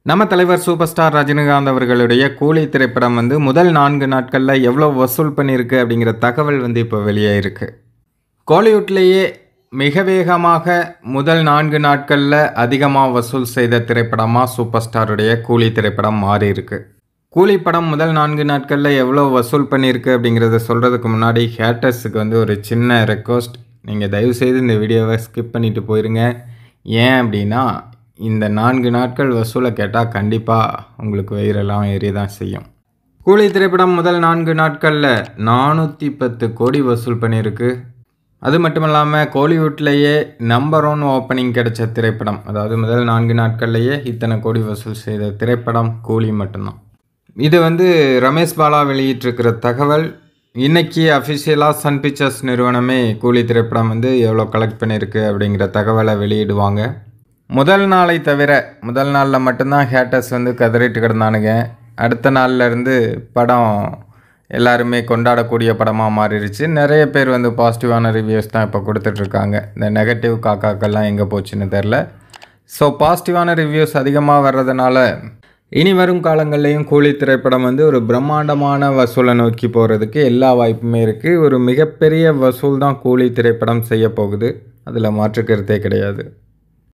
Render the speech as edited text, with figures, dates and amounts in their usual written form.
நம்ம தலைவர் super star Rajinikanth அவர்களுடைய கூலி திரைப்படம் முதல் 4 நாட்களில் எவ்வளோ வசூல் பண்ணியிருக்கு அப்படிங்கிற தகவல் இப்போ வெளியாயிருக்கு. கோலிவுட்லேயே மிக வேகமாக முதல் 4 நாட்களில் அதிகமாக வசூல் செய்த திரைப்படமாக சூப்பர் ஸ்டாருடைய கூலி திரைப்படம் மாறி இருக்கு. கூலி படம் முதல் 4 நாட்களில் எவ்வளோ வசூல் பண்ணியிருக்கு அப்படிங்கிறத சொல்கிறதுக்கு முன்னாடி ஹேட்டர்ஸுக்கு ஒரு சின்ன ரெக்வஸ்ட். நீங்கள் தயவுசெய்து இந்த வீடியோவை ஸ்கிப் பண்ணிவிட்டு போயிருங்க. ஏன் அப்படின்னா இந்த 4 நாட்கள் வசூலை கேட்டால் கண்டிப்பாக உங்களுக்கு வயிறெல்லாம் ஏறி தான் செய்யும். கூலி திரைப்படம் முதல் 4 நாட்களில் 410 கோடி வசூல் பண்ணியிருக்கு. அது மட்டும் இல்லாமல் கோலிவுட்லேயே நம்பர் 1 ஓப்பனிங் கிடைச்ச திரைப்படம், அதாவது முதல் 4 நாட்கள்லேயே இத்தனை கோடி வசூல் செய்த திரைப்படம் கூலி மட்டும்தான். இது ரமேஷ் பாலா வெளியிட்டிருக்கிற தகவல். இன்றைக்கி அஃபிஷியலாக சன் பிக்சர்ஸ் நிறுவனமே கூலி திரைப்படம் எவ்வளோ கலெக்ட் பண்ணியிருக்கு அப்படிங்கிற தகவலை வெளியிடுவாங்க. முதல் நாளை தவிர முதல் நாளில் மட்டும்தான் ஹேட்டர்ஸ் கதறிட்டு கிடந்தானுங்க. அடுத்த நாள்லேருந்து படம் எல்லாருமே கொண்டாடக்கூடிய படமாக மாறிடுச்சு. நிறைய பேர் பாசிட்டிவான ரிவ்யூஸ் தான் இப்போ கொடுத்துட்ருக்காங்க. இந்த நெகட்டிவ் காக்காக்கெல்லாம் எங்கே போச்சுன்னு தெரில. ஸோ பாசிட்டிவான ரிவ்யூஸ் அதிகமாக வர்றதுனால இனி வரும் காலங்கள்லேயும் கூலி திரைப்படம் ஒரு பிரம்மாண்டமான வசூலை நோக்கி போகிறதுக்கு எல்லா வாய்ப்புமே இருக்குது. ஒரு மிகப்பெரிய வசூல் தான் கூலி திரைப்படம் செய்ய போகுது, அதில் மாற்றுக்கருத்தே கிடையாது.